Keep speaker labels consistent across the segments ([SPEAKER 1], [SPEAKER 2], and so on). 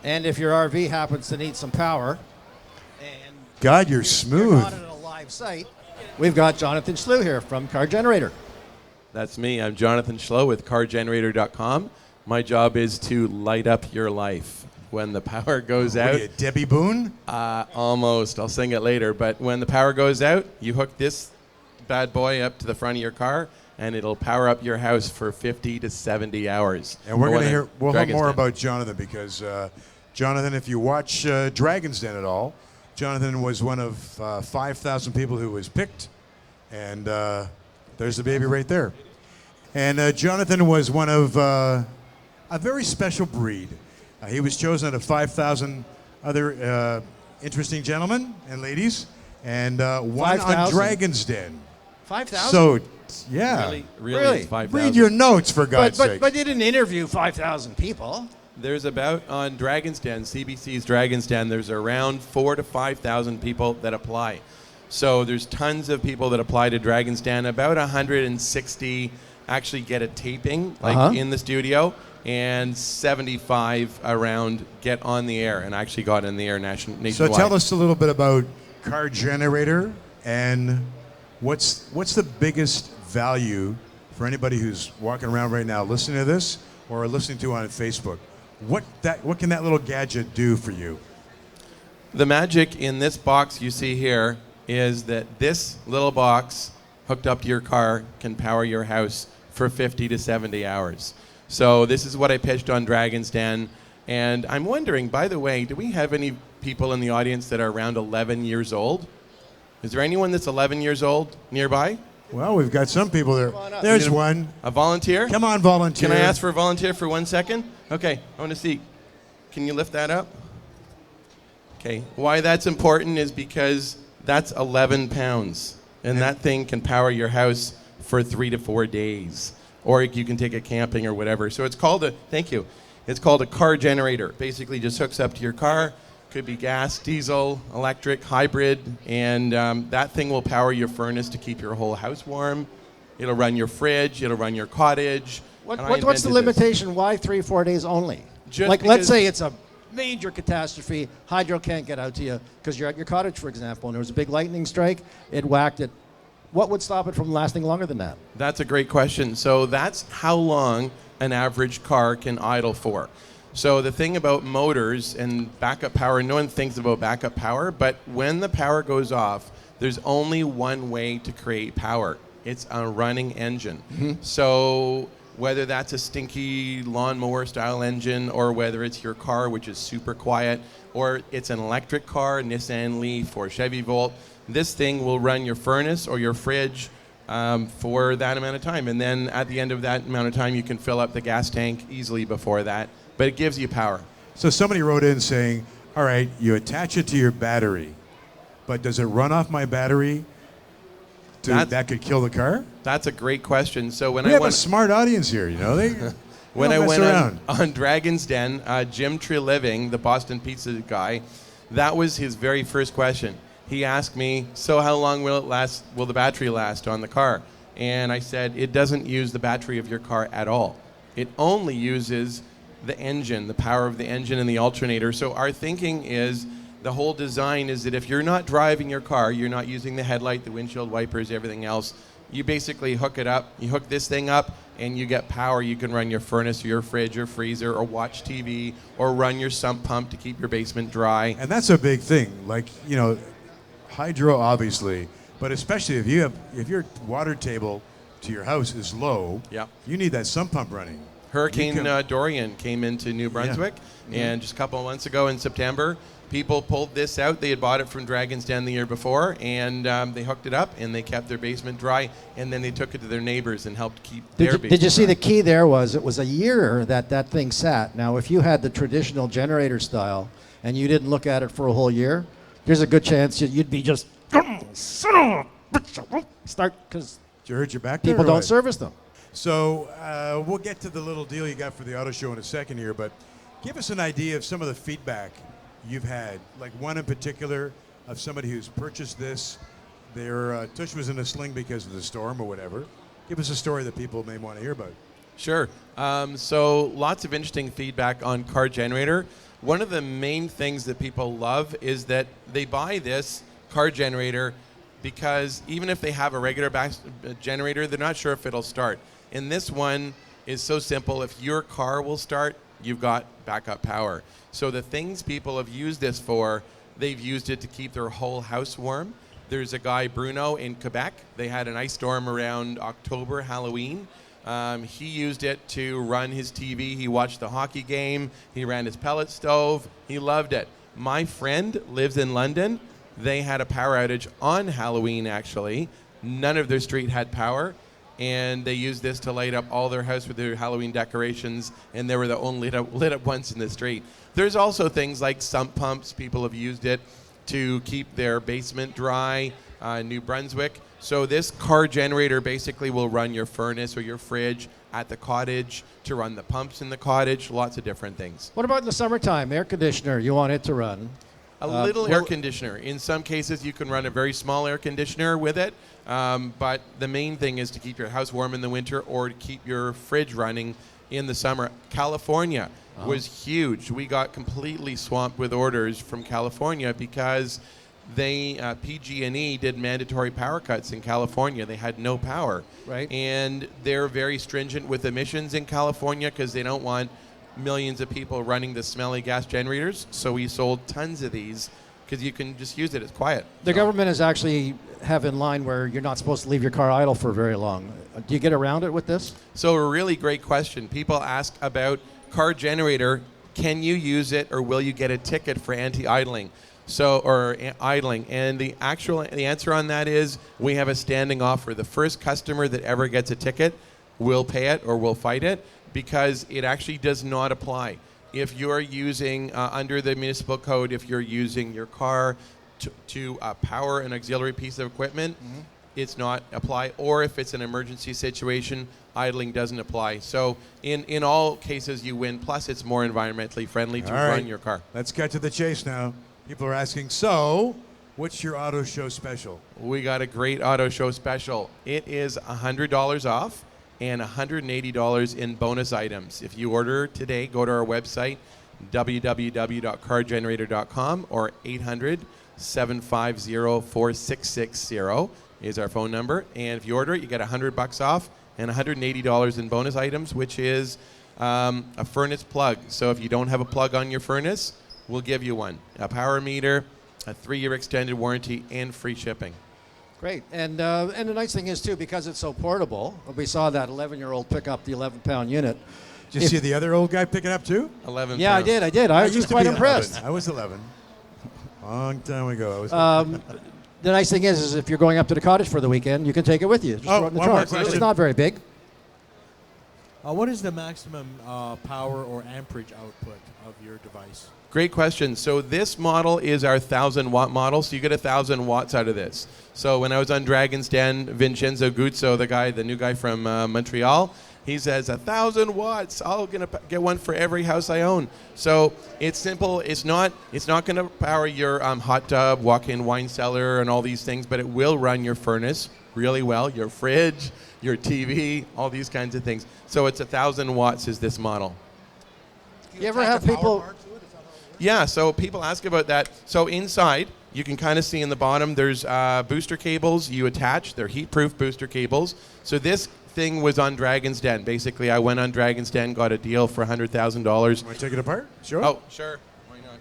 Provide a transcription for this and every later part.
[SPEAKER 1] And if your RV happens to need some power, and
[SPEAKER 2] God, you're smooth.
[SPEAKER 1] not at a live site, we've got Jonathan Schloo here from CarGenerator.
[SPEAKER 3] That's me. I'm Jonathan Schloo with CarGenerator.com. My job is to light up your life. When the power goes
[SPEAKER 2] What
[SPEAKER 3] out...
[SPEAKER 2] are you, Debbie Boone?
[SPEAKER 3] Almost. I'll sing it later. But when the power goes out, you hook this bad boy up to the front of your car, and it'll power up your house for 50 to 70 hours.
[SPEAKER 2] And we're going to hear we'll have more
[SPEAKER 3] Den.
[SPEAKER 2] about Jonathan because Jonathan, if you watch Dragon's Den at all, Jonathan was one of 5,000 people who was picked, and there's the baby right there. And Jonathan was one of a very special breed. He was chosen out of 5,000 other interesting gentlemen and ladies, and one
[SPEAKER 1] 5,000?
[SPEAKER 2] on Dragon's Den.
[SPEAKER 1] 5,000?
[SPEAKER 2] So, yeah.
[SPEAKER 3] Really? It's 5,000.
[SPEAKER 2] Read your notes, for God's sake.
[SPEAKER 1] But you didn't interview 5,000 people.
[SPEAKER 3] There's about, on Dragon's Den, CBC's Dragon's Den, there's around 4,000 to 5,000 people that apply. So there's tons of people that apply to Dragon's Den. About 160 actually get a taping, in the studio, and 75 around get on the air and actually got in the air nationwide.
[SPEAKER 2] So tell us a little bit about CarGenerator and what's the biggest value for anybody who's walking around right now listening to this or listening to it on Facebook. What can that little gadget do for you?
[SPEAKER 3] The magic in this box you see here is that this little box hooked up to your car can power your house for 50 to 70 hours. So this is what I pitched on Dragon's Den. And I'm wondering, by the way, do we have any people in the audience that are around 11 years old? Is there anyone that's 11 years old nearby?
[SPEAKER 2] Well, we've got some people there. There's one.
[SPEAKER 3] A volunteer?
[SPEAKER 2] Come on, volunteer.
[SPEAKER 3] Can I ask for a volunteer for 1 second? Okay, I want to see. Can you lift that up? Okay, why that's important is because that's 11 pounds. And that thing can power your house for 3 to 4 days. Or you can take it camping or whatever. So it's called it's called a CarGenerator. Basically just hooks up to your car. Could be gas, diesel, electric, hybrid. And that thing will power your furnace to keep your whole house warm. It'll run your fridge. It'll run your cottage.
[SPEAKER 1] What's the limitation? Why 3-4 days only? Let's say it's a major catastrophe. Hydro can't get out to you because you're at your cottage, for example, and there was a big lightning strike. It whacked it. What would stop it from lasting longer than that?
[SPEAKER 3] That's a great question. So that's how long an average car can idle for. So the thing about motors and backup power, no one thinks about backup power, but when the power goes off, there's only one way to create power. It's a running engine. Mm-hmm. So whether that's a stinky lawnmower style engine or whether it's your car, which is super quiet, or it's an electric car, Nissan Leaf or Chevy Volt, this thing will run your furnace or your fridge for that amount of time. And then at the end of that amount of time, you can fill up the gas tank easily before that. But it gives you power.
[SPEAKER 2] So somebody wrote in saying, all right, you attach it to your battery, but does it run off my battery? That could kill the car?
[SPEAKER 3] That's a great question. So when
[SPEAKER 2] we have a smart audience here, you know.
[SPEAKER 3] When I went on Dragon's Den, Jim Treliving, the Boston Pizza guy, that was his very first question. He asked me, so how long will the battery last on the car? And I said, it doesn't use the battery of your car at all. It only uses the engine, the power of the engine and the alternator. So our thinking is, the whole design is that if you're not driving your car, you're not using the headlight, the windshield wipers, everything else, you basically hook it up, you hook this thing up, and you get power. You can run your furnace or your fridge or freezer or watch TV or run your sump pump to keep your basement dry.
[SPEAKER 2] And that's a big thing. Like, you know, hydro obviously, but especially if your water table to your house is low, you need that sump pump running.
[SPEAKER 3] Hurricane Dorian came into New Brunswick, and just a couple of months ago in September, people pulled this out. They had bought it from Dragon's Den the year before, and they hooked it up, and they kept their basement dry, and then they took it to their neighbors and helped keep their basement
[SPEAKER 1] Did you see
[SPEAKER 3] dry.
[SPEAKER 1] the key there was it was a year that thing sat. Now, if you had the traditional generator style and you didn't look at it for a whole year, there's a good chance you'd be just start because
[SPEAKER 2] Did you hurt your back?
[SPEAKER 1] people don't service them.
[SPEAKER 2] So we'll get to the little deal you got for the auto show in a second here, but give us an idea of some of the feedback you've had, like one in particular of somebody who's purchased this. Their tush was in a sling because of the storm or whatever. Give us a story that people may want to hear about.
[SPEAKER 3] Sure. So lots of interesting feedback on CarGenerator. One of the main things that people love is that they buy this CarGenerator because even if they have a regular generator, they're not sure if it'll start. And this one is so simple. If your car will start, you've got backup power. So the things people have used this for, they've used it to keep their whole house warm. There's a guy, Bruno, in Quebec. They had an ice storm around October, Halloween. He used it to run his TV. He watched the hockey game. He ran his pellet stove. He loved it. My friend lives in London. They had a power outage on Halloween, actually. None of their street had power, and they used this to light up all their house with their Halloween decorations, and they were the only lit up ones in the street. There's also things like sump pumps. People have used it to keep their basement dry, New Brunswick. So this CarGenerator basically will run your furnace or your fridge at the cottage, to run the pumps in the cottage, lots of different things.
[SPEAKER 1] What about in the summertime? Air conditioner, you want it to run?
[SPEAKER 3] A little air conditioner. In some cases, you can run a very small air conditioner with it, but the main thing is to keep your house warm in the winter or to keep your fridge running in the summer. California was huge. We got completely swamped with orders from California because PG&E did mandatory power cuts in California. They had no power.
[SPEAKER 1] Right.
[SPEAKER 3] And they're very stringent with emissions in California because they don't want millions of people running the smelly gas generators. So we sold tons of these because you can just use it. It's quiet.
[SPEAKER 1] The government is actually have in line where you're not supposed to leave your car idle for very long. Do you get around it with this?
[SPEAKER 3] So a really great question. People ask about CarGenerator. Can you use it, or will you get a ticket for anti-idling? Idling. And the answer on that is we have a standing offer. The first customer that ever gets a ticket will pay it or will fight it, because it actually does not apply. If you're using, under the municipal code, if you're using your car to power an auxiliary piece of equipment, it's not apply. Or if it's an emergency situation, idling doesn't apply. So in all cases, you win. Plus, it's more environmentally friendly to run your car.
[SPEAKER 2] Let's get to the chase now. People are asking, so what's your auto show special?
[SPEAKER 3] We got a great auto show special. It is $100 off and $180 in bonus items. If you order today, go to our website, www.cargenerator.com, or 800-750-4660 is our phone number. And if you order it, you get $100 off and $180 in bonus items, which is a furnace plug. So if you don't have a plug on your furnace, we'll give you one. A power meter, a 3-year extended warranty, and free shipping.
[SPEAKER 1] Great. And the nice thing is, too, because it's so portable, we saw that 11-year-old pick up the 11-pound unit.
[SPEAKER 2] Did you see the other old guy pick it up, too?
[SPEAKER 3] 11
[SPEAKER 1] Yeah,
[SPEAKER 3] pounds.
[SPEAKER 1] I did. I was
[SPEAKER 2] used to
[SPEAKER 1] quite
[SPEAKER 2] be
[SPEAKER 1] impressed.
[SPEAKER 2] 11. I was 11. Long time ago. I was
[SPEAKER 1] The nice thing is if you're going up to the cottage for the weekend, you can take it with you. Just throw it in the
[SPEAKER 2] one more
[SPEAKER 1] trunk.
[SPEAKER 2] question.
[SPEAKER 1] It's not very big.
[SPEAKER 4] What is the maximum power or amperage output of your device?
[SPEAKER 3] Great question. So this model is our 1,000-watt model, so you get 1,000 watts out of this. So when I was on Dragon's Den, Vincenzo Guzzo, the new guy from Montreal, he says 1,000 watts. I'm gonna get one for every house I own. So it's simple. It's not going to power your hot tub, walk-in wine cellar, and all these things, but it will run your furnace really well, your fridge, your TV, all these kinds of things. So it's 1,000 watts is this model.
[SPEAKER 1] You ever have people?
[SPEAKER 3] Yeah, so people ask about that. So inside, you can kind of see in the bottom, there's booster cables you attach. They're heat-proof booster cables. So this thing was on Dragon's Den. Basically, I went on Dragon's Den, got a deal for $100,000.
[SPEAKER 2] Want to take it apart? Sure.
[SPEAKER 3] Oh, sure. Why not?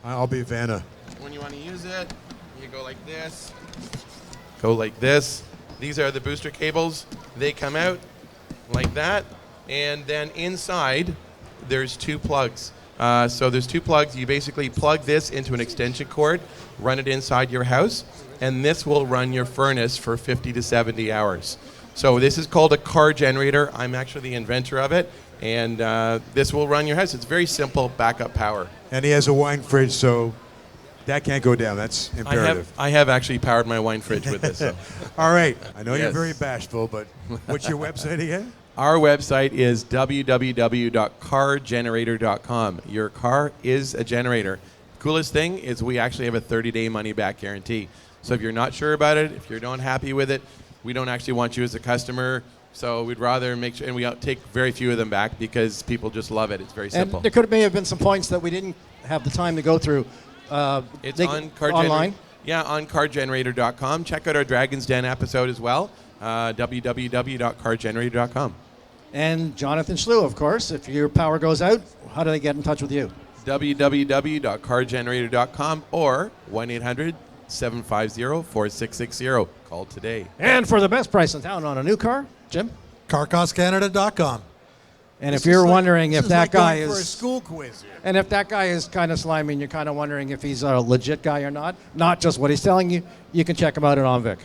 [SPEAKER 2] I'll be Vanna.
[SPEAKER 3] When you want to use it, you go like this. Go like this. These are the booster cables. They come out like that. And then inside, there's 2 plugs. So there's 2 plugs. You basically plug this into an extension cord, run it inside your house, and this will run your furnace for 50 to 70 hours. So this is called a CarGenerator. I'm actually the inventor of it, and this will run your house. It's very simple backup power.
[SPEAKER 2] And he has a wine fridge, so that can't go down. That's imperative.
[SPEAKER 3] I have actually powered my wine fridge with this. So.
[SPEAKER 2] All right. I know you're
[SPEAKER 3] Yes.
[SPEAKER 2] very bashful, but what's your website again?
[SPEAKER 3] Our website is www.cargenerator.com. Your car is a generator. Coolest thing is we actually have a 30-day money-back guarantee. So if you're not sure about it, if you're not happy with it, we don't actually want you as a customer So we'd rather make sure, and we take very few of them back because people just love it. It's very simple.
[SPEAKER 1] And there may have been some points that we didn't have the time to go through.
[SPEAKER 3] It's on
[SPEAKER 1] online.
[SPEAKER 3] Yeah, on CarGenerator.com. Check out our Dragon's Den episode as well. www.cargenerator.com.
[SPEAKER 1] And Jonathan Schloo, of course. If your power goes out, how do they get in touch with you?
[SPEAKER 3] www.cargenerator.com or 1-800-750-4660. Call today.
[SPEAKER 1] And for the best price in town on a new car, Jim?
[SPEAKER 5] CarCostCanada.com.
[SPEAKER 1] And if you're wondering if that guy
[SPEAKER 2] for a
[SPEAKER 1] is...
[SPEAKER 2] school quiz here.
[SPEAKER 1] And if that guy is kind of slimy and you're kind of wondering if he's a legit guy or not just what he's telling you, you can check him out at OnVic.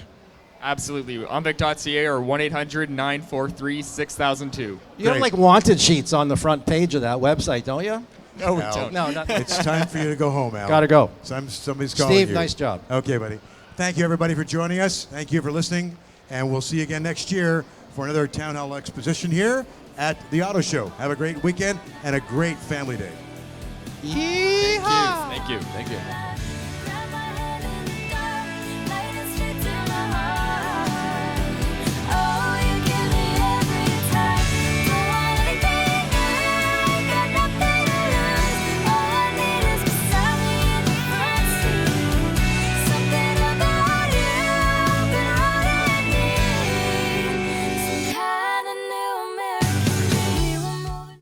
[SPEAKER 6] Absolutely. OnVic.ca or 1-800-943-6002.
[SPEAKER 1] You have like wanted sheets on the front page of that website, don't you?
[SPEAKER 6] No, we
[SPEAKER 2] Al.
[SPEAKER 6] don't.
[SPEAKER 1] No, not
[SPEAKER 2] It's time for you to go home, Al.
[SPEAKER 1] Gotta go.
[SPEAKER 2] Somebody's calling
[SPEAKER 1] Steve,
[SPEAKER 2] you.
[SPEAKER 1] nice job.
[SPEAKER 2] Okay, buddy. Thank you, everybody, for joining us. Thank you for listening. And we'll see you again next year for another Town Hall Exposition here at the Auto Show. Have a great weekend and a great family day.
[SPEAKER 6] Thank you.
[SPEAKER 3] Thank you.